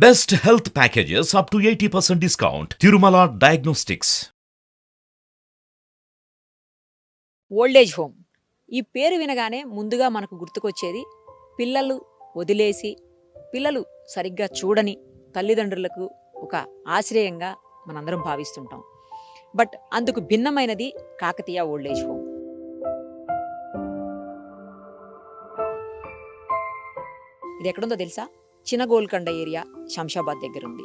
Best health packages up to 80% discount. Tirumala Diagnostics. Old age home ఈ పేరు వినగానే ముందుగా మనకు గుర్తుకొచ్చేది పిల్లలు వదిలేసి పిల్లలు సరిగ్గా చూడని తల్లిదండ్రులకు ఒక ఆశ్రయంగా మనందరం భావిస్తుంటాం. బట్ అందుకు భిన్నమైనది కాకతీయ ఓల్డ్ ఏజ్ హోమ్. ఇది ఎక్కడుందో తెలుసా? చినగోల్కొండ ఏరియా, శంషాబాద్ దగ్గర ఉంది.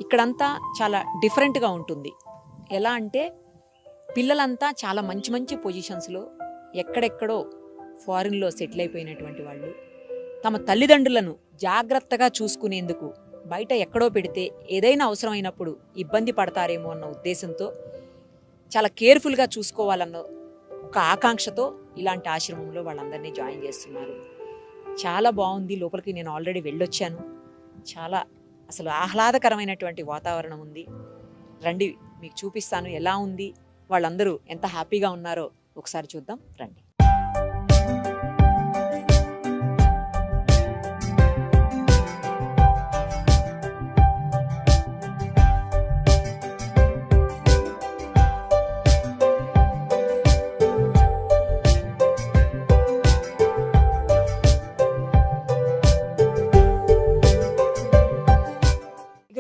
ఇక్కడంతా చాలా డిఫరెంట్గా ఉంటుంది. ఎలా అంటే పిల్లలంతా చాలా మంచి మంచి పొజిషన్స్లో ఎక్కడెక్కడో ఫారిన్లో సెటిల్ అయిపోయినటువంటి వాళ్ళు తమ తల్లిదండ్రులను జాగ్రత్తగా చూసుకునేందుకు బయట ఎక్కడో పెడితే ఏదైనా అవసరమైనప్పుడు ఇబ్బంది పడతారేమో అన్న ఉద్దేశంతో చాలా కేర్ఫుల్గా చూసుకోవాలన్న ఒక ఆకాంక్షతో ఇలాంటి ఆశ్రమంలో వాళ్ళందరినీ జాయిన్ చేస్తున్నారు. చాలా బాగుంది. లోపలికి నేను ఆల్రెడీ వెళ్ళొచ్చాను. చాలా అసలు ఆహ్లాదకరమైనటువంటి వాతావరణం ఉంది. రండి, మీకు చూపిస్తాను ఎలా ఉంది, వాళ్ళందరూ ఎంత హ్యాపీగా ఉన్నారో ఒకసారి చూద్దాం రండి.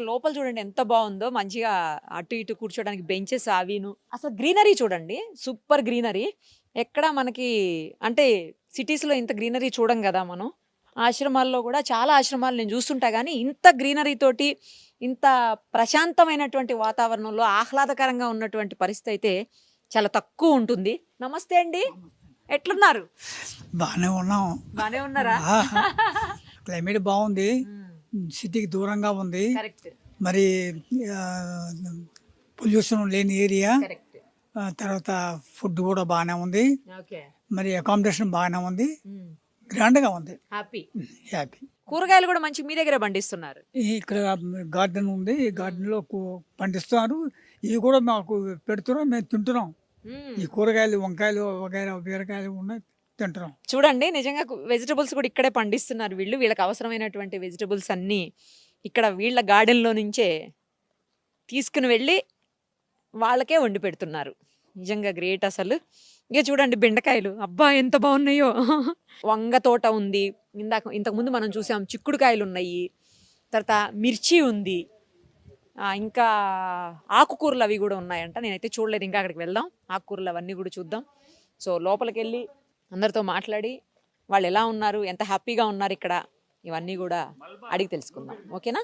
లోపల చూడండి ఎంత బాగుందో, మంచిగా అటు ఇటు కూర్చోడానికి బెంచెస్ అవిను. అసలు గ్రీనరీ చూడండి, సూపర్ గ్రీనరీ. ఎక్కడ మనకి అంటే సిటీస్లో ఇంత గ్రీనరీ చూడం కదా మనం. ఆశ్రమాల్లో కూడా చాలా ఆశ్రమాలు నేను చూస్తుంటా, కానీ ఇంత గ్రీనరీ తోటి ఇంత ప్రశాంతమైనటువంటి వాతావరణంలో ఆహ్లాదకరంగా ఉన్నటువంటి పరిస్థితి అయితే చాలా తక్కువ ఉంటుంది. నమస్తే అండి, ఎట్లున్నారు? బాగానే ఉన్నాం. బానే ఉన్నారా? క్లైమేట్ బాగుంది, సిటీకి దూరంగా ఉంది, కరెక్ట్ మరి పొల్యూషన్ లేని ఏరియా, కరెక్ట్. తర్వాత ఫుడ్ కూడా బాగానే ఉంది, ఓకే, మరి అకామిడేషన్ బాగానే ఉంది, గ్రాండ్గా ఉంది, హ్యాపీ. హ్యాపీ. కూరగాయలు కూడా మంచి మీ దగ్గర పండిస్తున్నారు. ఇక్కడ గార్డెన్ ఉంది, ఈ గార్డెన్లో పండిస్తున్నారు. ఇవి కూడా మాకు పెడుతున్నాం, మేము తింటున్నాం. ఈ కూరగాయలు, వంకాయలు వగైరా బీరకాయలు ఉన్నాయి, తింటున్నాం. చూడండి, నిజంగా వెజిటబుల్స్ కూడా ఇక్కడే పండిస్తున్నారు వీళ్ళు. వీళ్ళకి అవసరమైనటువంటి వెజిటబుల్స్ అన్నీ ఇక్కడ వీళ్ళ గార్డెన్లో నుంచే తీసుకుని వెళ్ళి వాళ్ళకే వండి పెడుతున్నారు. నిజంగా గ్రేట్ అసలు. ఇక చూడండి బెండకాయలు, అబ్బా ఎంత బాగున్నాయో. వంగ తోట ఉంది, ఇంతకుముందు మనం చూసాం. చిక్కుడుకాయలు ఉన్నాయి, తర్వాత మిర్చి ఉంది, ఇంకా ఆకుకూరలు అవి కూడా ఉన్నాయంట. నేనైతే చూడలేదు, ఇంకా అక్కడికి వెళ్దాం, ఆకుకూరలు అవన్నీ కూడా చూద్దాం. సో లోపలికి వెళ్ళి అందరితో మాట్లాడి వాళ్ళు ఎలా ఉన్నారు, ఎంత హ్యాపీగా ఉన్నారు ఇక్కడ, ఇవన్నీ కూడా అడిగి తెలుసుకుందాం. ఓకేనా?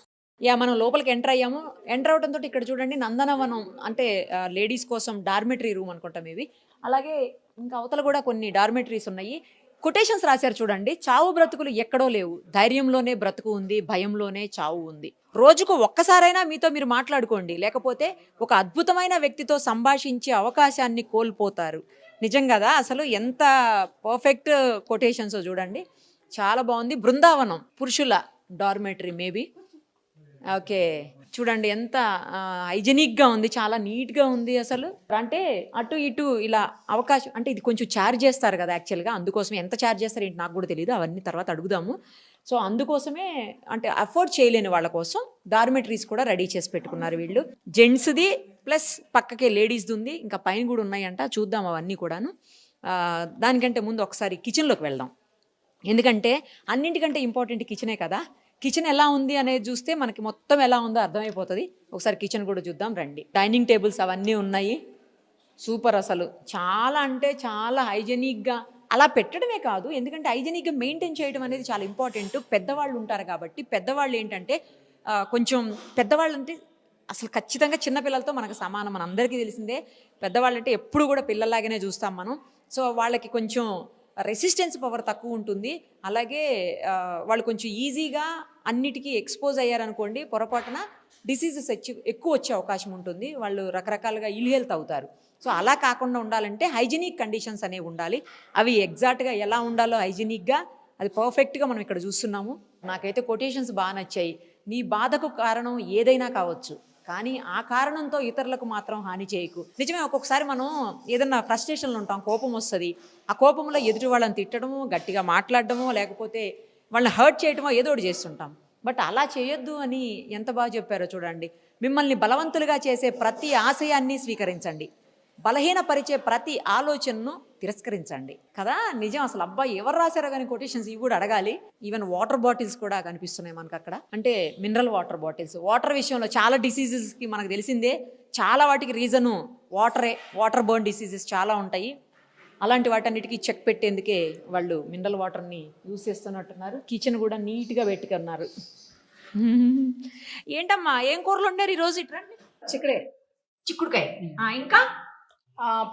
మనం లోపలికి ఎంటర్ అయ్యాము. ఎంటర్ అవడంతో ఇక్కడ చూడండి నందనవనం, అంటే లేడీస్ కోసం డార్మెటరీ రూమ్ అనుకుంటాం ఇవి. అలాగే ఇంకా అవతల కూడా కొన్ని డార్మెటరీస్ ఉన్నాయి. కొటేషన్స్ రాశారు చూడండి. చావు బ్రతుకులు ఎక్కడో లేవు, ధైర్యంలోనే బ్రతుకు ఉంది, భయంలోనే చావు ఉంది. రోజుకు ఒక్కసారైనా మీతో మీరు మాట్లాడుకోండి, లేకపోతే ఒక అద్భుతమైన వ్యక్తితో సంభాషించే అవకాశాన్ని కోల్పోతారు. నిజం కదా? అసలు ఎంత పర్ఫెక్ట్ కొటేషన్స్ చూడండి, చాలా బాగుంది. బృందావనం పురుషుల డార్మెటరీ మేబీ. ఓకే, చూడండి ఎంత హైజెనిక్గా ఉంది, చాలా నీట్గా ఉంది అసలు. అంటే అటు ఇటు ఇలా అవకాశం, అంటే ఇది కొంచెం ఛార్జ్ చేస్తారు కదా యాక్చువల్గా, అందుకోసం ఎంత ఛార్జ్ చేస్తారు ఏంటి నాకు కూడా తెలియదు, అవన్నీ తర్వాత అడుగుదాము. సో అందుకోసమే, అంటే అఫోర్డ్ చేయలేని వాళ్ళ కోసం డార్మెటరీస్ కూడా రెడీ చేసి పెట్టుకున్నారు వీళ్ళు. జెంట్స్ది ప్లస్ పక్కకే లేడీస్ది ఉంది, ఇంకా పైన కూడా ఉన్నాయంట, చూద్దాం అవన్నీ కూడాను. దానికంటే ముందు ఒకసారి కిచెన్లోకి వెళ్దాం, ఎందుకంటే అన్నింటికంటే ఇంపార్టెంట్ కిచెనే కదా. కిచెన్ ఎలా ఉంది అనేది చూస్తే మనకి మొత్తం ఎలా ఉందో అర్థమైపోతుంది. ఒకసారి కిచెన్ కూడా చూద్దాం రండి. డైనింగ్ టేబుల్స్ అవన్నీ ఉన్నాయి, సూపర్ అసలు. చాలా అంటే చాలా హైజెనిక్గా అలా పెట్టడమే కాదు, ఎందుకంటే హైజెనిక్గా మెయింటైన్ చేయడం అనేది చాలా ఇంపార్టెంట్. పెద్దవాళ్ళు ఉంటారు కాబట్టి, పెద్దవాళ్ళు ఏంటంటే కొంచెం పెద్దవాళ్ళు అంటే అసలు ఖచ్చితంగా చిన్నపిల్లలతో మనకు సమానం, మన అందరికీ తెలిసిందే. పెద్దవాళ్ళు అంటే ఎప్పుడు కూడా పిల్లల్లాగానే చూస్తాం మనం. సో వాళ్ళకి కొంచెం రెసిస్టెన్స్ పవర్ తక్కువ ఉంటుంది. అలాగే వాళ్ళు కొంచెం ఈజీగా అన్నిటికీ ఎక్స్పోజ్ అయ్యారనుకోండి, పొరపాటున డిసీజెస్ ఎక్కువ వచ్చే అవకాశం ఉంటుంది. వాళ్ళు రకరకాలుగా ఇల్ హెల్త్ అవుతారు. సో అలా కాకుండా ఉండాలంటే హైజీనిక్ కండిషన్స్ అనేవి ఉండాలి. అవి ఎగ్జాక్ట్గా ఎలా ఉండాలో హైజీనిక్గా అది పర్ఫెక్ట్గా మనం ఇక్కడ చూస్తున్నాము. నాకైతే కొటేషన్స్ బాగా నచ్చాయి. నీ బాధకు కారణం ఏదైనా కావచ్చు, కానీ ఆ కారణంతో ఇతరులకు మాత్రం హాని చేయకు. నిజమే, ఒక్కొక్కసారి మనం ఏదన్నా ఫ్రస్ట్రేషన్లో ఉంటాం, కోపం వస్తుంది. ఆ కోపంలో ఎదుటి వాళ్ళని తిట్టడము, గట్టిగా మాట్లాడడమో, లేకపోతే వాళ్ళని హర్ట్ చేయడమో ఏదో ఒకటి చేస్తుంటాం. బట్ అలా చేయొద్దు అని ఎంత బాగా చెప్పారో చూడండి. మిమ్మల్ని బలవంతులుగా చేసే ప్రతి ఆశయాన్ని స్వీకరించండి, బలహీనపరిచే ప్రతి ఆలోచనను తిరస్కరించండి కదా. నిజం. అసలు అబ్బాయి ఎవరు రాశారో కానీ కొటేషన్స్ ఇవి కూడా అడగాలి. ఈవెన్ వాటర్ బాటిల్స్ కూడా కనిపిస్తున్నాయి మనకు అక్కడ. అంటే మినరల్ వాటర్ బాటిల్స్. వాటర్ విషయంలో చాలా డిసీజెస్కి మనకు తెలిసిందే, చాలా వాటికి రీజను వాటరే. వాటర్ బోర్న్ డిసీజెస్ చాలా ఉంటాయి. అలాంటి వాటన్నిటికీ చెక్ పెట్టేందుకే వాళ్ళు మినరల్ వాటర్ని యూజ్ చేస్తున్నట్టున్నారు. కిచెన్ కూడా నీట్గా పెట్టుకున్నారు. ఏంటమ్మా ఏం కూరలు వండారు ఈరోజు? ఇట్రండి. చిక్కుడుకాయ. ఇంకా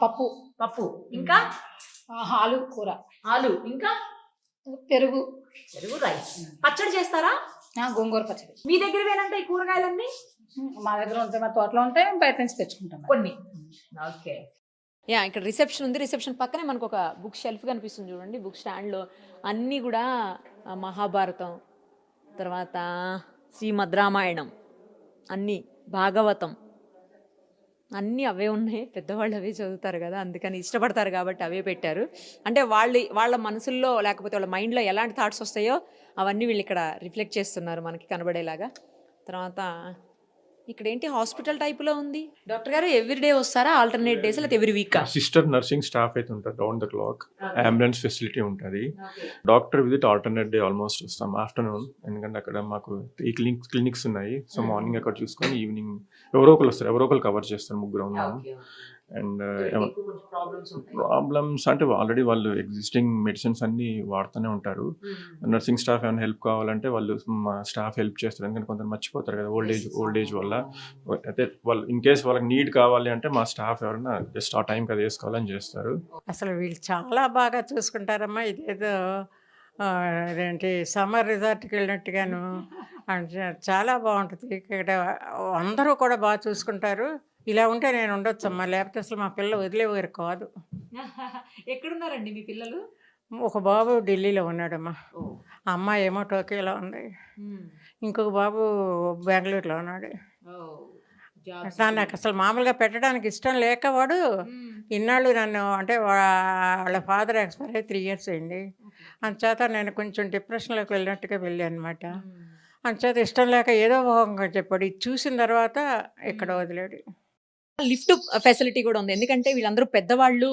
పప్పు పప్పు. ఇంకా ఆలు కూర, ఆలు. ఇంకా పెరుగు, రైస్. పచ్చడి చేస్తారా? గోంగూర పచ్చడి. మీ దగ్గరవేనంటే ఈ కూరగాయలన్నీ? మా దగ్గర ఉంటాయి, మా తోటలో ఉంటాయి, బయట నుంచి తెచ్చుకుంటాం కొన్ని. ఓకే. ఇక్కడ రిసెప్షన్ ఉంది. రిసెప్షన్ పక్కనే మనకు ఒక బుక్ షెల్ఫ్ కనిపిస్తుంది చూడండి. బుక్ స్టాండ్లో అన్నీ కూడా మహాభారతం, తర్వాత శ్రీమద్ రామాయణం, అన్నీ భాగవతం, అన్నీ అవే ఉన్నాయి. పెద్దవాళ్ళు అవే చదువుతారు కదా, అందుకని ఇష్టపడతారు కాబట్టి అవే పెట్టారు. అంటే వాళ్ళ మనసుల్లో లేకపోతే వాళ్ళ మైండ్లో ఎలాంటి థాట్స్ వస్తాయో అవన్నీ వీళ్ళు ఇక్కడ రిఫ్లెక్ట్ చేస్తున్నారు మనకి కనబడేలాగా. తర్వాత ఇక్కడ ఏంటి హాస్పిటల్ టైప్లో ఉంది. డాక్టర్ గారు ఎవ్రీడే వస్తారా, ఆల్టర్నేట్ డేస్ లేకపోతే every week? Sister nursing staff అయితే ఉంటుంది round the clock. Ambulance facility ఉంటుంది. Doctor visit alternate day almost వస్తాం ఆఫ్టర్నూన్, ఎందుకంటే అక్కడ మాకు ఈ క్లినిక్స్ ఉన్నాయి. సో మార్నింగ్ అక్కడ చూసుకొని ఈవినింగ్ ఎవరో ఒకరు వస్తారు, ఎవరో ఒకరు కవర్ చేస్తారు. ముగ్గురు ఉన్నాము. అండ్ ప్రాబ్లమ్స్ అంటే ఆల్రెడీ వాళ్ళు ఎగ్జిస్టింగ్ మెడిసిన్స్ అన్ని వాడుతూనే ఉంటారు. నర్సింగ్ స్టాఫ్ ఏమైనా హెల్ప్ కావాలంటే వాళ్ళు మా స్టాఫ్ హెల్ప్ చేస్తారు, ఎందుకంటే కొందరు మర్చిపోతారు కదా ఓల్డ్ ఏజ్ వల్ల. అయితే వాళ్ళు ఇన్ కేస్ వాళ్ళకి నీడ్ కావాలి అంటే మా స్టాఫ్ ఎవరైనా జస్ట్ ఆ టైంకి అది వేసుకోవాలని చేస్తారు. అసలు వీళ్ళు చాలా బాగా చూసుకుంటారమ్మా. ఇదేదో అదేంటి సమ్మర్ రిసార్ట్కి వెళ్ళినట్టుగాను చాలా బాగుంటుంది. ఇక్కడ అందరూ కూడా బాగా చూసుకుంటారు. ఇలా ఉంటే నేను ఉండొచ్చమ్మా, లేకపోతే అసలు మా పిల్లలు వదిలేవారు కాదు. ఎక్కడున్నారండి మీ పిల్లలు? ఒక బాబు ఢిల్లీలో ఉన్నాడమ్మా, అమ్మాయి ఏమో టోక్యోలో ఉంది, ఇంకొక బాబు బెంగళూరులో ఉన్నాడు. నాకు అసలు మామూలుగా పెట్టడానికి ఇష్టం లేక వాడు ఇన్నాళ్ళు నన్ను, అంటే వాళ్ళ ఫాదర్ ఎక్స్పైర్ అయ్యి 3 years అయింది. అందుచేత నేను కొంచెం డిప్రెషన్లోకి వెళ్ళినట్టుగా వెళ్ళాను అనమాట. అందుచేత ఇష్టం లేక ఏదో ఒక చెప్పాడు. ఇది చూసిన తర్వాత ఇక్కడ వదిలేడు. లిఫ్ట్ ఫెసిలిటీ కూడా ఉంది, ఎందుకంటే వీళ్ళందరూ పెద్దవాళ్ళు.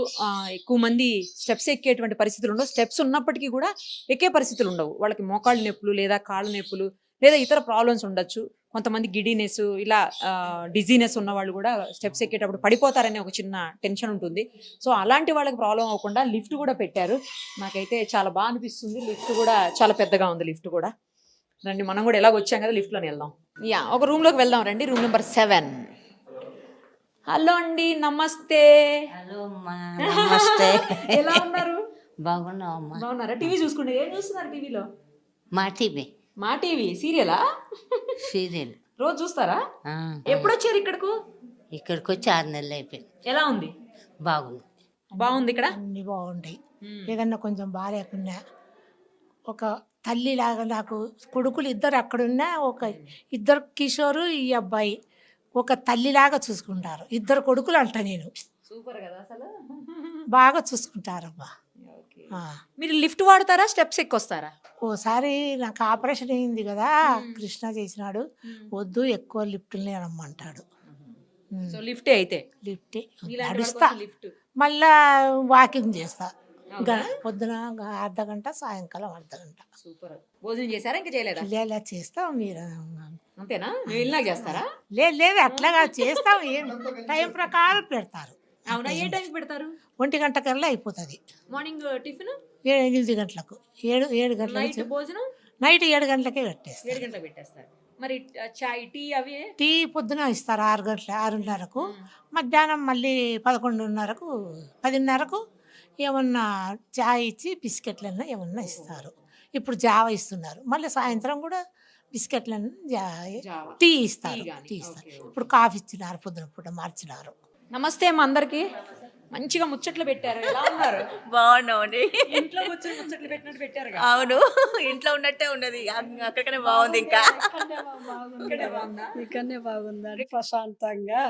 ఎక్కువ మంది స్టెప్స్ ఎక్కేటువంటి పరిస్థితులు ఉండవు. స్టెప్స్ ఉన్నప్పటికీ కూడా ఎక్కే పరిస్థితులు ఉండవు. వాళ్ళకి మోకాళ్ళ నొప్పులు లేదా కాళ్ళ నొప్పులు లేదా ఇతర ప్రాబ్లమ్స్ ఉండొచ్చు. కొంతమంది గిడీనెస్, ఇలా డిజీనెస్ ఉన్న వాళ్ళు కూడా స్టెప్స్ ఎక్కేటప్పుడు పడిపోతారనే ఒక చిన్న టెన్షన్ ఉంటుంది. సో అలాంటి వాళ్ళకి ప్రాబ్లం అవ్వకుండా లిఫ్ట్ కూడా పెట్టారు. నాకైతే చాలా బాగా అనిపిస్తుంది. లిఫ్ట్ కూడా చాలా పెద్దగా ఉంది. లిఫ్ట్ కూడా రండి, మనం కూడా ఎలాగ వచ్చాం కదా, లిఫ్ట్లోనే వెళ్దాం. ఒక రూమ్లోకి వెళ్దాం రండి. Room number 7. హలో అండి, నమస్తే. హలో అమ్మా, నమస్తే. ఎలా ఉన్నారు? బాగున్నావు అమ్మా. బాగున్నారా? టీవీ చూసుకుంటే ఏం చూస్తున్నారు టీవీలో? మా టీవీ సీరియలా? సీరియల్ రోజు చూస్తారా? ఎప్పుడు వచ్చారు ఇక్కడకు? ఇక్కడికి వచ్చి 6 నెలలు అయిపోయింది. ఎలా ఉంది? బాగుంది ఇక్కడ. అన్ని బాగుంటాయి. ఏదన్నా కొంచెం బాగాలేకున్నా ఒక తల్లిలాగా నాకు కొడుకులు 2 అక్కడున్నా, ఒక 2 కిషోరు ఈ అబ్బాయి ఒక తల్లిలాగా చూసుకుంటారు. 2 కొడుకులు అంట నేను. సూపర్ కదా అసలు. బాగా చూసుకుంటారబ్బా. మీరు లిఫ్ట్ వాడతారా, స్టెప్స్ ఎక్కొస్తారా? ఓసారి నాకు ఆపరేషన్ అయింది కదా, కృష్ణ చేసినాడు, వద్దు ఎక్కువ లిఫ్ట్ని రమ్మంటాడు. లిఫ్టే అయితే లిఫ్టే నడుస్తా, మళ్ళా వాకింగ్ చేస్తా. పొద్దున అర్ధగంట, సాయంకాలం అర్ధగంట. సూపర్. భోజనం చేశారా? ఇంకా చేయలేదా? ఇలా చేస్తాం. మీరు అంతేనా? వెళ్ళినా చేస్తారా? లేదు అట్లాగా చేస్తాం. ఏం టైం ప్రకారం పెడతారు. అవునా? ఏ టైం పెడతారు? 1 గంటకల్లా అయిపోతుంది. మార్నింగ్ టిఫిన్ 8 గంటలకు, 7 గంటలకు. భోజనం నైట్ 7 గంటలకే పెట్టేస్తారు. 7 గంటలకు పెట్టేస్తారు. మరి చాయ్, టీ అవి? టీ పొద్దున ఇస్తారు 6 గంటల 6:30కు. మధ్యాహ్నం మళ్ళీ 11:30కు 10:30కు ఏమన్నా చాయ్ ఇచ్చి బిస్కెట్లన్నా ఏమన్నా ఇస్తారు. ఇప్పుడు జావ ఇస్తున్నారు. మళ్ళీ సాయంత్రం కూడా బిస్కెట్లన్నా టీ ఇస్తారు. ఇప్పుడు కాఫీ ఇచ్చినారు, పొద్దున పూట మార్చినారు. నమస్తే అమ్మ అందరికి. మంచిగా ముచ్చట్లు పెట్టారు. ఎలా ఉన్నారు? బాగున్నామండి. ఇంట్లో కూర్చొని ముచ్చట్లు పెట్టినట్టు పెట్టారు. అవును, ఇంట్లో ఉన్నట్టే ఉన్నది, అక్కడికనే బాగుంది. ఇంకా ఇక్కడనే బాగుందండి ప్రశాంతంగా.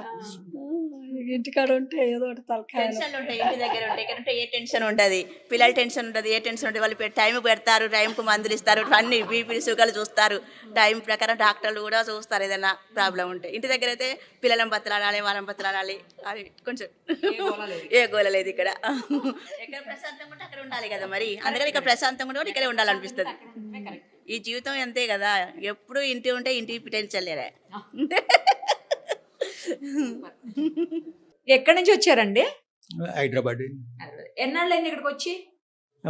ఇంటికాడ ఉంటే ఏదో ఒకటి తలకాయ టెన్షన్లు ఉంటాయి, ఇంటి దగ్గర ఉంటాయి. ఇక్కడ ఉంటే ఏ టెన్షన్ ఉండదు, పిల్లల టెన్షన్ ఉంటుంది, ఏ టెన్షన్ ఉంటుంది. వాళ్ళు టైంకి పెడతారు, టైంకు మందులు ఇస్తారు, అన్ని బీపీ షుగర్లు చూస్తారు, టైం ప్రకారం డాక్టర్లు కూడా చూస్తారు ఏదైనా ప్రాబ్లం ఉంటే. ఇంటి దగ్గర అయితే పిల్లలను బతలాడాలి, వాళ్ళని బతలాడాలి, అవి కొంచెం ఏ గోల లేదు. ఇక్కడ ఎక్కడ ప్రశాంతంగా ఉంటే అక్కడ ఉండాలి కదా, మరి అందుకని ఇక్కడ ప్రశాంతంగా ఉంటే ఇక్కడే ఉండాలనిపిస్తుంది. ఈ జీవితం అంతే కదా, ఎప్పుడు ఇంటి ఉంటే ఇంటి టెన్షన్ లేరా. ఎక్కడి నుంచి వచ్చారండి? హైదరాబాద్. ఎన్నాళ్ళైంది ఇక్కడికి వచ్చి?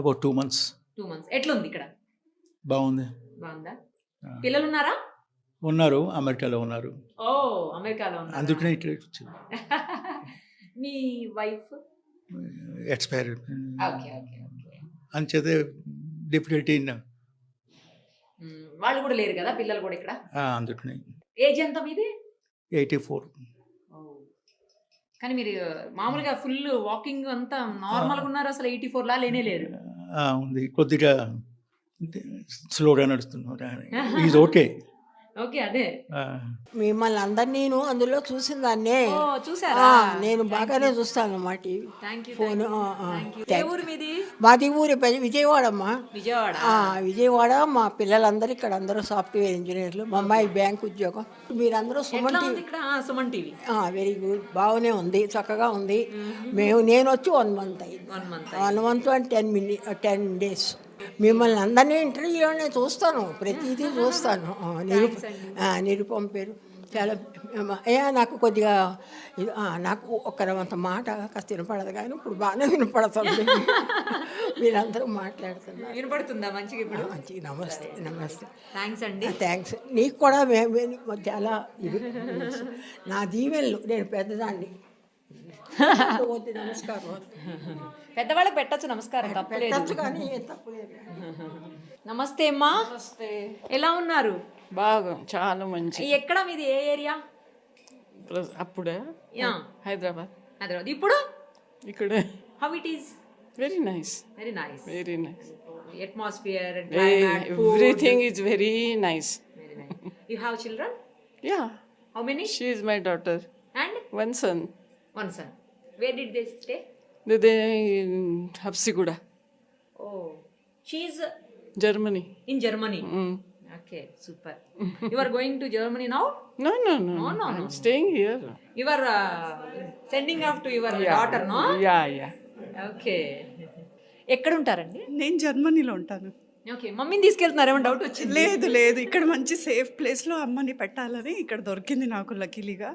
About 2 months. 2 months. ఎట్లుంది ఇక్కడ? బాగుంది. బాగుందా? పిల్లలు ఉన్నారా? ఉన్నారు, అమెరికాలో ఉన్నారు. ఓ, అమెరికాలో ఉన్నారు. అందుకనే ఇట్లా వచ్చింది. మీ wife? Expire. Okay okay okay. అంచేతే డిఫికల్టీ. వాళ్ళు కూడా లేరు కదా, పిల్లలు కూడా ఇక్కడ? అందుకనే. ఏజ్ ఎంత మీది? 84. కానీ మీరు మామూలుగా ఫుల్ వాకింగ్ అంతా నార్మల్గా ఉన్నారు, అసలు 84 లా లేనే లేరు. ఉంది, కొద్దిగా స్లోగా నడుస్తున్నారు. Is okay. ఓకే, అదే మిమ్మల్ని అందరు నేను అందులో చూసిన దాన్నే. చూసారా? నేను బాగానే చూస్తాను అన్నమాట ఫోన్. మీది? మాది ఊరి విజయవాడ అమ్మా. విజయవాడ. విజయవాడ. మా పిల్లలందరూ ఇక్కడ అందరూ సాఫ్ట్వేర్ ఇంజనీర్లు, మా అమ్మాయి బ్యాంక్ ఉద్యోగం. మీరందరూ Suman TV. Suman TV very good, బాగానే ఉంది, చక్కగా ఉంది. నేను వచ్చి 1 month అయింది. 1 month and 10 days. మిమ్మల్ని అందరినీ ఇంటర్వ్యూలోనే చూస్తాను, ప్రతిదీ చూస్తాను. నిరుపం పేరు చాలా. నాకు కొద్దిగా నాకు ఒక్కరంత మాట కాస్త వినపడదు, కానీ ఇప్పుడు బాగానే వినపడుతుంది. మీరందరూ మాట్లాడుతున్నారు. వినపడుతుందా మంచిగా ఇప్పుడు? మంచిగా. నమస్తే. నమస్తే. థ్యాంక్స్ అండి. థ్యాంక్స్. నీకు కూడా చాలా ఇది నా దీవెనలు. నేను పెద్దదాన్ని. నమస్కారం. పెద్దవాళ్ళకి పెట్టచ్చు నమస్కారం, తప్పలేదు. కానీ తప్పలేదు. నమస్తే అమ్మా. ఎలా ఉన్నారు? బాగా, చాలా మంచి. ఎక్కడ మీది? ఏ ఏరియా? అప్పుడే హైదరాబాద్. హైదరాబాద్. ఇప్పుడు ఇక్కడ how it is? Very nice. Very nice. Very nice. Atmosphere and everything is very nice. Very nice. You have children? Yeah. How many? She is my daughter. And? One son. One son. Where did they stay? They in Hapsiguda. Oh, she is Germany. in Germany. Okay, super. You are going to Germany now? No. No. I'm staying here. You are sending off to your daughter, no? Yeah. Okay. ఎక్కడ ఉంటారండి? నేను జర్మనీలో ఉంటాను. Okay. మమ్మీని తీసుకెళ్తున్నారు, ఏమైనా doubt వచ్చింది? లేదు, ఇక్కడ మంచి సేఫ్ ప్లేస్లో అమ్మని పెట్టాలని ఇక్కడ దొరికింది నాకు లక్కీలీగా.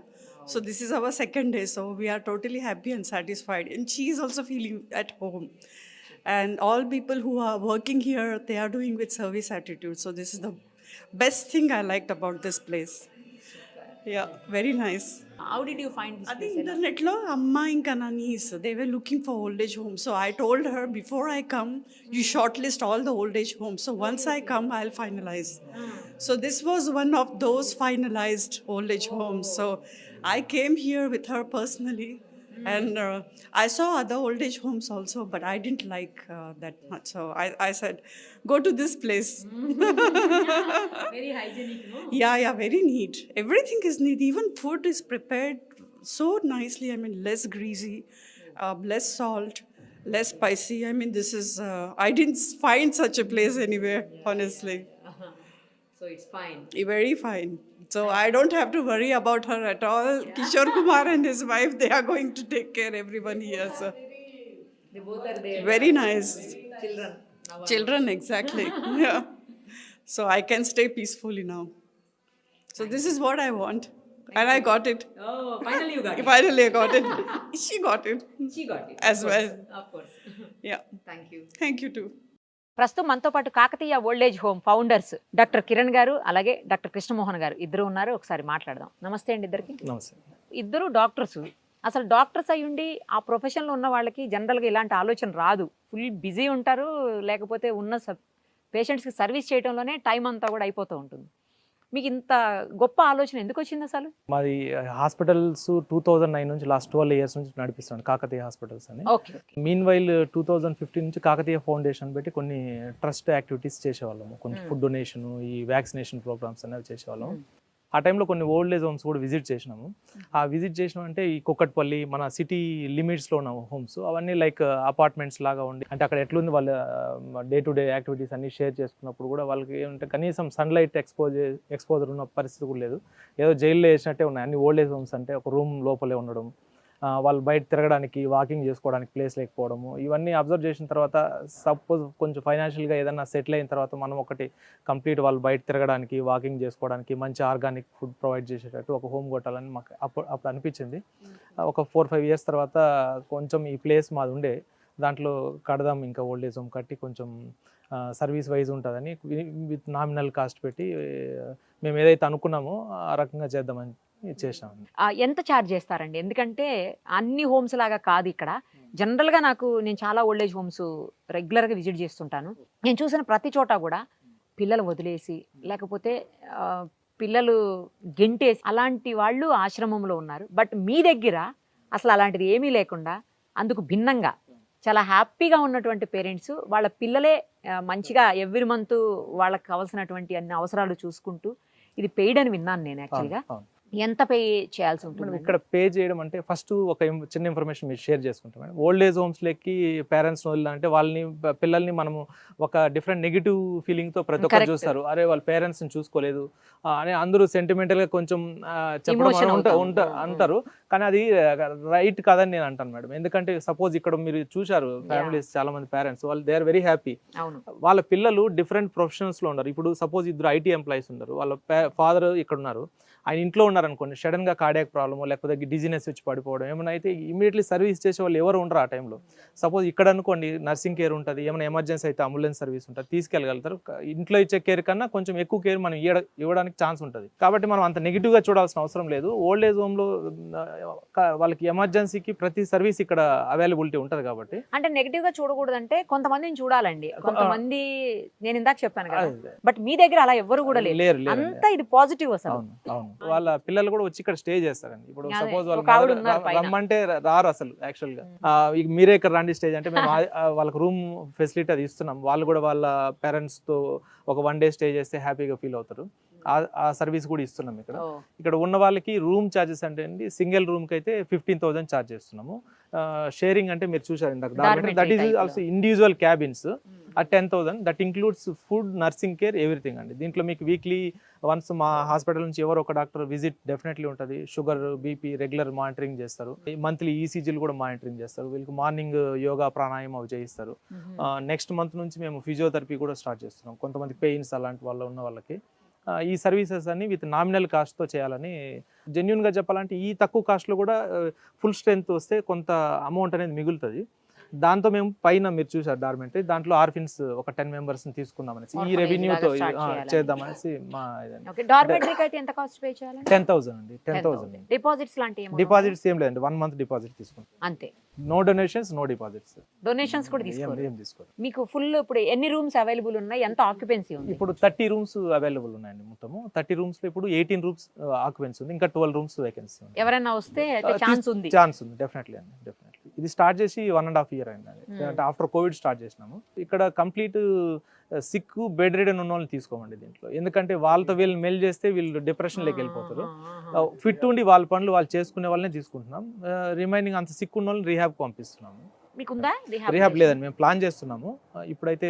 So this is our 2nd day. So we are totally happy and satisfied and she is also feeling at home. And all people who are working here, they are doing with service attitude. So this is the best thing I liked about this place. Yeah, very nice. How did you find this place? ఇంటర్నెట్లో అమ్మ ఇంకా నా niece, they were looking for old age homes. So I told her, before I come, you shortlist all the old age homes. So once I come, I'll finalize. So this was one of those finalized old age homes. So I came here with her personally. And I saw other old age homes also, but I didn't like that much. So I said, go to this place. Very hygienic, no? Yeah, very neat. Everything is neat. Even food is prepared so nicely. I mean, less greasy, less salt, less spicy. I mean, this is, I didn't find such a place anywhere, honestly. So it's fine. Very fine. So I don't have to worry about her at all. Kishore Kumar and his wife, they are going to take care of everyone here. So. They both are there. Very nice. Children, exactly. Yeah. So I can stay peacefully now. So this is what I want. And I got it. Oh, finally you got it. Finally I got it. She got it. She got it. As well. Of course. Yeah. Thank you. Thank you too. ప్రస్తుతం మనతో పాటు Kakatiya old age home founders doctor Kiran గారు అలాగే doctor Krishnamohan గారు ఇద్దరు ఉన్నారు. ఒకసారి మాట్లాడదాం. నమస్తే అండి ఇద్దరికి. నమస్తే. ఇద్దరు డాక్టర్స్. అసలు డాక్టర్స్ అయ్యుండి ఆ ప్రొఫెషన్లో ఉన్న వాళ్ళకి జనరల్గా ఇలాంటి ఆలోచన రాదు. ఫుల్ బిజీ ఉంటారు, లేకపోతే ఉన్న పేషెంట్స్కి సర్వీస్ చేయడంలోనే టైం అంతా కూడా అయిపోతూ ఉంటుంది. మీకు ఇంత గొప్ప ఆలోచన ఎందుకు వచ్చింది అసలు? మాది హాస్పిటల్స్ 2009 నుంచి లాస్ట్ 12 ఇయర్స్ నుంచి నడిపిస్తున్నాను, కాకతీయ హాస్పిటల్స్ అని. ఓకే. మీన్ వైల్ 2015 నుంచి కాకతీయ ఫౌండేషన్ పెట్టి కొన్ని ట్రస్ట్ యాక్టివిటీస్ చేసేవాళ్ళము, కొన్ని ఫుడ్ డొనేషన్, ఈ వ్యాక్సినేషన్ ప్రోగ్రామ్స్ అనేవి చేసేవాళ్ళం. ఆ టైంలో కొన్ని ఓల్డ్ ఏజ్ హోమ్స్ కూడా విజిట్ చేసినాము. ఆ విజిట్ చేసినాం అంటే ఈ కుక్కట్పల్లి మన సిటీ లిమిట్స్లో ఉన్న హోమ్స్, అవన్నీ లైక్ అపార్ట్మెంట్స్ లాగా ఉండి, అంటే అక్కడ ఎట్లుంది వాళ్ళ డే టు డే యాక్టివిటీస్ అన్ని షేర్ చేసుకున్నప్పుడు కూడా వాళ్ళకి ఏమంటే కనీసం సన్లైట్ ఎక్స్పోజర్ ఉన్న పరిస్థితి కూడా లేదు. ఏదో జైల్లో వేసినట్టే ఉన్నాయి అన్ని ఓల్డ్ ఏజ్ హోమ్స్. అంటే ఒక రూమ్ లోపలే ఉండడం, వాళ్ళు బయట తిరగడానికి వాకింగ్ చేసుకోవడానికి ప్లేస్ లేకపోవడము, ఇవన్నీ అబ్జర్వ్ చేసిన తర్వాత సపోజ్ కొంచెం ఫైనాన్షియల్గా ఏదైనా సెటిల్ అయిన తర్వాత మనం ఒకటి కంప్లీట్ వాళ్ళు బయట తిరగడానికి వాకింగ్ చేసుకోవడానికి మంచి ఆర్గానిక్ ఫుడ్ ప్రొవైడ్ చేసేటట్టు ఒక హోమ్ కొట్టాలని మాకు అప్పుడు అనిపించింది. ఒక 4-5 ఇయర్స్ తర్వాత కొంచెం ఈ ప్లేస్ మాది ఉండే దాంట్లో కడదాం, ఇంకా ఓల్డ్ ఏజ్ హోమ్ కట్టి కొంచెం సర్వీస్ వైజ్ ఉంటుందని విత్ నామినల్ కాస్ట్ పెట్టి మేము ఏదైతే అనుకున్నామో ఆ రకంగా చేద్దామని చేసామండి. ఎంత ఛార్జ్ చేస్తారండి? ఎందుకంటే అన్ని హోమ్స్ లాగా కాదు ఇక్కడ. జనరల్గా నేను చాలా ఓల్డ్ ఏజ్ హోమ్స్ రెగ్యులర్గా విజిట్ చేస్తుంటాను. నేను చూసిన ప్రతి చోట కూడా పిల్లలు వదిలేసి, లేకపోతే పిల్లలు గెంటేసి అలాంటి వాళ్ళు ఆశ్రమంలో ఉన్నారు. బట్ మీ దగ్గర అసలు అలాంటిది ఏమీ లేకుండా అందుకు భిన్నంగా చాలా హ్యాపీగా ఉన్నటువంటి పేరెంట్స్ వాళ్ళ పిల్లలే మంచిగా ఎవ్రీ మంత్ వాళ్ళకి కావాల్సినటువంటి అన్ని అవసరాలు చూసుకుంటూ, ఇది పెయిడ్ అని విన్నాను నేను యాక్చువల్గా. ఎంత పే చేయాల్సి ఉంటుంది ఇక్కడ? పే చేయడం అంటే ఫస్ట్ ఒక చిన్న ఇన్ఫర్మేషన్ మీరు షేర్ చేసుకుంటాం మేడం. ఓల్డ్ ఏజ్ హోమ్స్లోకి పేరెంట్స్ వదిలినంటే పిల్లల్ని మనము ఒక డిఫరెంట్ నెగిటివ్ ఫీలింగ్తో ప్రతి ఒక్కరు చూస్తారు. అరే వాళ్ళ పేరెంట్స్ని చూసుకోలేదు అని అందరూ సెంటిమెంటల్గా కొంచెం చెప్పడం అంటారు. కానీ అది రైట్ కాదని నేను అంటాను మేడం. ఎందుకంటే సపోజ్ ఇక్కడ మీరు చూశారు ఫ్యామిలీస్ చాలా మంది పేరెంట్స్, వాళ్ళు దే ఆర్ వెరీ హ్యాపీ. వాళ్ళ పిల్లలు డిఫరెంట్ ప్రొఫెషన్స్లో ఉన్నారు. ఇప్పుడు సపోజ్ ఇద్దరు ఐటీ ఎంప్లాయీస్ ఉన్నారు, వాళ్ళ ఫాదర్ ఇక్కడ ఉన్నారు, ఆయన ఇంట్లో ఉన్నారనుకోండి, సడన్గా కార్డియాక్ ప్రాబ్లమ్ లేకపోతే డిజీనెస్ వచ్చి పడిపోవడం ఏమైనా అయితే ఇమీడియట్లీ సర్వీస్ చేసే వాళ్ళు ఎవరు ఉండరు ఆ టైంలో. సపోజ్ ఇక్కడ అనుకోండి నర్సింగ్ కేర్ ఉంటుంది, ఏమైనా ఎమర్జెన్సీ అయితే అంబులెన్స్ సర్వీస్ ఉంటుంది, తీసుకెళ్ళగలుగుతారు. ఇంట్లో ఇచ్చే కేర్ కన్నా కొంచెం ఎక్కువ కేర్ మనం ఇవ్వడానికి ఛాన్స్ ఉంటుంది. కాబట్టి మనం అంత నెగిటివ్గా చూడాల్సిన అవసరం లేదు. ఓల్డ్ ఏజ్ హోమ్లో వాళ్ళకి ఎమర్జెన్సీకి ప్రతి సర్వీస్ ఇక్కడ అవైలబిలిటీ ఉంటుంది. కాబట్టి అంటే నెగిటివ్గా చూడకూడదంటే కొంతమందిని చూడాలండి. కొంతమంది నేను ఇందాక చెప్పాను కదా, బట్ మీ దగ్గర అలా ఎవరు కూడా లేరు. అంతా ఇది పాజిటివ్ అసలు. అవును, వాళ్ళ పిల్లలు కూడా వచ్చి ఇక్కడ స్టే చేస్తారండి. ఇప్పుడు సపోజ్ వాళ్ళు రమ్మంటే రారు అసలు యాక్చువల్గా. మీరే ఇక్కడ రండి స్టేజ్ అంటే మేము వాళ్ళకి రూమ్ ఫెసిలిటీ అది ఇస్తున్నాం. వాళ్ళు కూడా వాళ్ళ పేరెంట్స్తో ఒక 1 డే స్టే చేస్తే హ్యాపీగా ఫీల్ అవుతారు. ఆ సర్వీస్ కూడా ఇస్తున్నాం ఇక్కడ. ఇక్కడ ఉన్న వాళ్ళకి రూమ్ ఛార్జెస్ అంటే అండి, సింగిల్ రూమ్కి అయితే 15,000 ఛార్జ్ చేస్తున్నాము. షేరింగ్ అంటే మీరు చూసారు ఇందాక, that is also individual cabins at 10,000. That includes food, nursing care, everything అండి. దీంట్లో మీకు వీక్లీ వన్స్ మా హాస్పిటల్ నుంచి ఎవరో ఒక డాక్టర్ విజిట్ డెఫినెట్లీ ఉంటుంది. షుగర్, బీపీ రెగ్యులర్ మానిటరింగ్ చేస్తారు. మంత్లీ ఈసీజీలు కూడా మానిటరింగ్ చేస్తారు. వీళ్ళకి మార్నింగ్ యోగా, ప్రాణాయామం అవి చేయిస్తారు. నెక్స్ట్ మంత్ నుంచి మేము ఫిజియోథెరపీ కూడా స్టార్ట్ చేస్తున్నాం కొంతమంది పెయిన్స్ అలాంటి వాళ్ళు ఉన్న వాళ్ళకి. ఈ సర్వీసెస్ అన్ని విత్ నామినల్ కాస్ట్తో చేయాలని, జెన్యున్గా చెప్పాలంటే ఈ తక్కువ కాస్ట్లో కూడా ఫుల్ స్ట్రెంత్ వస్తే కొంత అమౌంట్ అనేది మిగులుతుంది. దాంతో మేము పైన మీరు చూసారు డార్మెంటరీ, దాంట్లో ఆర్ఫిన్స్ ఒక 10 మెంబర్స్ని తీసుకుందామనేసి ఈ రెవెన్యూతో చేద్దామనేసి మా ఇదండి. డార్మెంటరీకి అయితే ఎంత కాస్ట్ పే చేయాలి? 10,000 అండి. 10,000. డిపాజిట్స్ లాంటివి? డిపాజిట్స్ ఏం లేదండి, 1 month డిపాజిట్ తీసుకుంటాం అంతే. No donations, no deposits. Donations కూడా తీసుకోరు. మీకు ఫుల్ ఇప్పుడు ఎన్ని రూమ్స్ అవైలబుల్ ఉన్నాయి? ఎంత ఆక్యుపెన్సీ ఉంది? ఇప్పుడు 30 రూమ్స్ అవైలబుల్ ఉన్నాయండి. మొత్తము 30 రూమ్స్లో ఇప్పుడు 18 రూమ్స్ ఆక్యుపెన్సీ ఉంది. ఇంకా 12 రూమ్స్ వేకెన్సీ ఉంది. ఎవరైనా వస్తే ఛాన్స్ ఉంది? ఛాన్స్ ఉంది డెఫినెట్లీ అండి, డెఫినెట్లీ. ఇది స్టార్ట్ చేసి 1.5 year అయిందండి. అంటే ఆఫ్టర్ కోవిడ్ స్టార్ట్ చేసినాము. ఇక్కడ కంప్లీట్ సిక్, బెడ్ రిడన్ ఉన్న వాళ్ళని తీసుకోమండి దీంట్లో. ఎందుకంటే వాళ్ళతో వీళ్ళు మెల్ చేస్తే వీళ్ళు డిప్రెషన్లోకి వెళ్ళిపోతారు. ఫిట్ ఉండి వాళ్ళ పనులు వాళ్ళు చేసుకునే వాళ్ళనే తీసుకుంటున్నాం. రిమైనింగ్ అంత సిక్ ఉన్న వాళ్ళని రీహాబ్ పంపిస్తున్నాము. మీకుందా రిహాబ్? లేదండి, మేము ప్లాన్ చేస్తున్నాము. ఇప్పుడైతే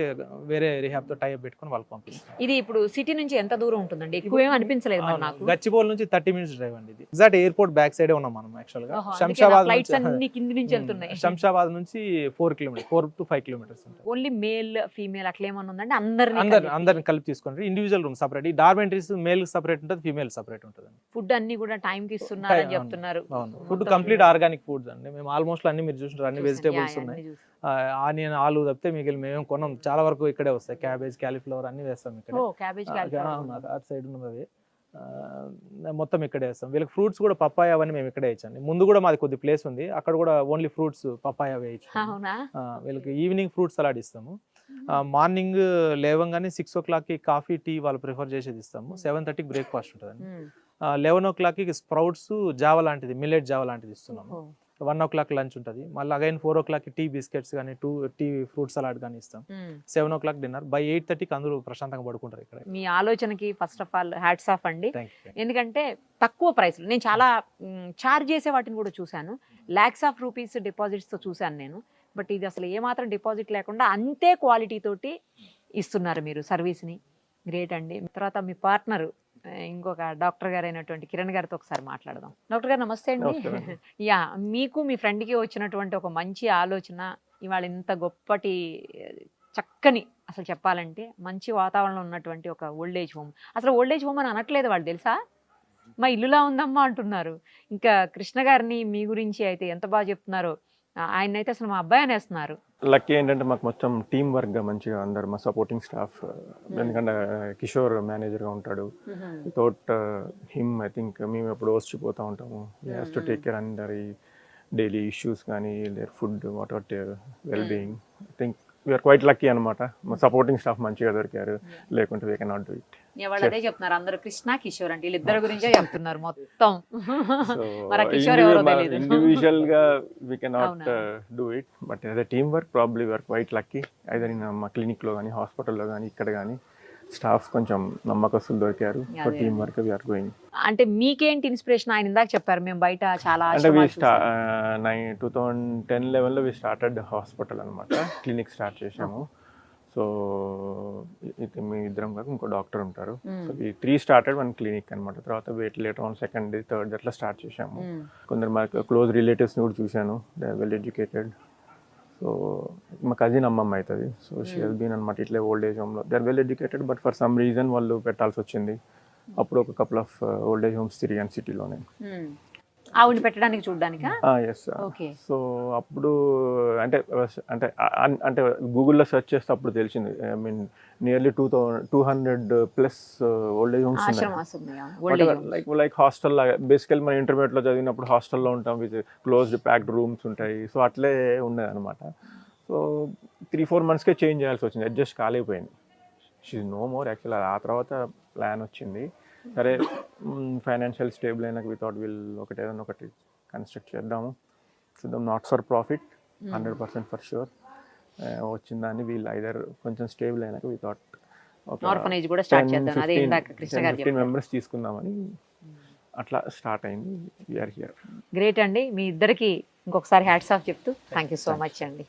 వేరే రిహాబ్తో టైప్ పెట్టుకుని వాళ్ళకి పంపిస్తాం. ఇది ఇప్పుడు సిటీ నుంచి ఎంత దూరం ఉంటుందండి? ఎక్కువ ఏమీ అనిపించలేదు నాకు. గచ్చిబౌలి నుంచి 30 minutes డ్రైవ్ అండి. ఇది ఎగ్జాక్ట్ ఎయిర్పోర్ట్ బ్యాక్ సైడే ఉన్నాం మనం యాక్చువల్గా. శంషాబాద్ నుంచి 4 kilometers, 4 to 5 kilometers ఉంటాయి. ఓన్లీ మేల్, ఫీమేల్ అట్లా ఏమన్నా ఉందండి? అందరిని కలిపి తీసుకుంటారు. Individual room separate. ఈ డార్మెంటరీస్ మేల్ సపరేట్ ఉంటుంది, ఫీమేల్ సపరేట్ ఉంటుంది. ఫుడ్ అన్ని కూడా టైం కి ఇస్తున్నారని చెప్తున్నారు. ఫుడ్ కంప్లీట్ ఆర్గానిక్ ఫుడ్స్ అండి. మేము ఆల్మోస్ట్ అన్ని మీరు చూసినారు, అన్ని వెజిటేబుల్స్ ఉన్నాయి. ఆనియన్, ఆలు తప్పితే మిగిలిన మేము కొనం. చాలా వరకు ఇక్కడే వస్తాయి. క్యాబేజ్, క్యాలీఫ్లవర్ అన్ని వేస్తాం ఇక్కడ. అటు సైడ్ ఉన్నది మొత్తం ఇక్కడే వేస్తాం. వీళ్ళకి ఫ్రూట్స్ కూడా పప్పాయ అవన్నీ మేము ఇక్కడే ఇచ్చాండి. ముందు కూడా మాది కొద్ది ప్లేస్ ఉంది, అక్కడ కూడా ఓన్లీ ఫ్రూట్స్ పప్పాయ వేయచ్చు. వీళ్ళకి ఈవినింగ్ ఫ్రూట్ సలాడ్ ఇస్తాము. మార్నింగ్ లేవంగానే 6 o'clockకి కాఫీ టీ వాళ్ళు ప్రిఫర్ చేసేది ఇస్తాము. 7:30కి బ్రేక్ఫాస్ట్ ఉంటుందండి. 11 o'clockకి స్ప్రౌట్స్ జావ లాంటిది, మిల్లెట్ జావ లాంటిది ఇస్తున్నాము. 1 o'clock లంచ్ ఉంటుంది. మళ్ళీ అగైన్ 4 o'clockకి టీ బిస్కెట్స్ కానీ టీ ఫ్రూట్ సలాడ్ కానీ ఇస్తాం. 7 o'clock డిన్నర్. బై 8:30కి అందరూ ప్రశాంతంగా పడుకుంటారు ఇక్కడ. మీ ఆలోచనకి first of all hats off అండి. Thank you. ఎందుకంటే తక్కువ ప్రైస్లో నేను చాలా చార్జ్ చేసే వాటిని కూడా చూశాను. లాక్స్ ఆఫ్ రూపీస్ డిపాజిట్స్తో చూశాను నేను. బట్ ఇది అసలు ఏమాత్రం డిపాజిట్ లేకుండా అంతే క్వాలిటీ తోటి ఇస్తున్నారు మీరు సర్వీస్ని. గ్రేట్ అండి. తర్వాత మీ పార్ట్నర్ ఇంకొక డాక్టర్ గారు అయినటువంటి కిరణ్ గారితో ఒకసారి మాట్లాడదాం. డాక్టర్ గారు నమస్తే అండి. యా, మీకు మీ ఫ్రెండ్కి వచ్చినటువంటి ఒక మంచి ఆలోచన, ఇవాళ ఇంత గొప్పటి చక్కని, అసలు చెప్పాలంటే మంచి వాతావరణంలో ఉన్నటువంటి ఒక ఓల్డ్ ఏజ్ హోమ్. అసలు ఓల్డ్ ఏజ్ హోమ్ అని అనట్లేదు వాళ్ళు, తెలుసా, మా ఇల్లులా ఉందమ్మా అంటున్నారు. ఇంకా కృష్ణ గారిని మీ గురించి అయితే ఎంత బాగా చెప్తున్నారో, ఆయన అయితే అసలు మా అబ్బాయి అనేస్తున్నారు. లక్కీ ఏంటంటే మాకు మొత్తం టీం వర్క్గా మంచిగా అందరు మా సపోర్టింగ్ స్టాఫ్, ఎందుకంటే కిషోర్ మేనేజర్గా ఉంటాడు. వితౌట్ హిమ్ ఐ థింక్ మేము ఎప్పుడు వచ్చిపోతూ ఉంటాము. హ్యాస్ టు టేక్ కేర్ అందరి డైలీ ఇష్యూస్ కానీ their food what well being. I think we're quite lucky అనమాట. మా సపోర్టింగ్ స్టాఫ్ మంచిగా దొరికారు, లేకుంటే వీ కెనాట్ డూ ఇట్. వాళ్ళు అదే చెప్తున్నారు, అందరూ కృష్ణ కిషోర్ అంటే వీళ్ళిద్దరు గురించే చెప్తున్నారు మొత్తం. మరి ఆ కిషోర్ ఎవరో తెలియదు. ఇండివిజువల్ గా we cannot do it, but as a team work probably we're quite lucky. Either in మా క్లినిక్ లో కానీ, హాస్పిటల్లో కానీ, ఇక్కడ కానీ స్టాఫ్ కొంచెం నమ్మకస్తులు దొరికారు. So team work we're going. అంటే మీకేంటి ఇన్స్పిరేషన్? ఆయన ఇందాక చెప్పారు మేము బయట చాలా అంటే 2010-11లో వి స్టార్టెడ్ హాస్పిటల్ అనమాట. క్లినిక్ స్టార్ట్ చేసాము. సో ఇది మీ ఇద్దరం కాక ఇంకో డాక్టర్ ఉంటారు. సో ఈ 3 స్టార్టెడ్ 1 క్లినిక్ అనమాట. తర్వాత లేటర్ ఆన్ సెకండ్, థర్డ్ అట్లా స్టార్ట్ చేసాము. కొందరు మాకు క్లోజ్ రిలేటివ్స్ని కూడా చూశాను, they are well educated. So మా కజిన్ అమ్మమ్మ అవుతుంది. సో షీ హెస్ బీన్ అనమాట ఇట్లే ఓల్డ్ ఏజ్ హోమ్లో. They are well educated, but for some reason వాళ్ళు పెట్టాల్సి వచ్చింది. అప్పుడు ఒక couple of old age homes తిరిగాను సిటీలోనే. ఆవిడ పెట్టడానికి చూడడానికి. ఎస్. సో అప్పుడు అంటే అంటే అంటే గూగుల్లో సెర్చ్ చేస్తే అప్పుడు తెలిసింది, I mean nearly 200+ old age homes ఉన్నాయి. లైక్ హాస్టల్ లాగా. బేసికల్ మన ఇంటర్మీడియట్లో చదివినప్పుడు హాస్టల్లో ఉంటాం, విత్ క్లోజ్డ్ ప్యాక్డ్ రూమ్స్ ఉంటాయి. సో అట్లే ఉండేది అనమాట. సో 3-4 monthsకే చేంజ్ చేయాల్సి వచ్చింది, అడ్జస్ట్ కాలేకపోయింది. She is no more actual. ఆ తర్వాత ప్లాన్ వచ్చింది, సరే ఫైనాన్షియల్ స్టేబుల్ అయినాక వి థాట్ వీల్ ఏదైనా ఒకటి కన్స్ట్రక్ట్ చేద్దాము, చూద్దాం. Not for profit, 100% for sure. వచ్చిన దాన్ని వీళ్ళు ఐదర్ కొంచెం స్టేబుల్ అయినాక వి థాట్ ఆర్ఫనేజ్ కూడా స్టార్ట్ చేద్దాం. అదే ఇందాక కృష్ణ గారు 15 members తీసుకుందామని అట్లా స్టార్ట్ అయింది. We are here. గ్రేట్ అండి. మీ ఇద్దరికి ఇంకొకసారి హ్యాట్స్ ఆఫ్ చెప్తూ థ్యాంక్ యూ సో మచ్ అండి.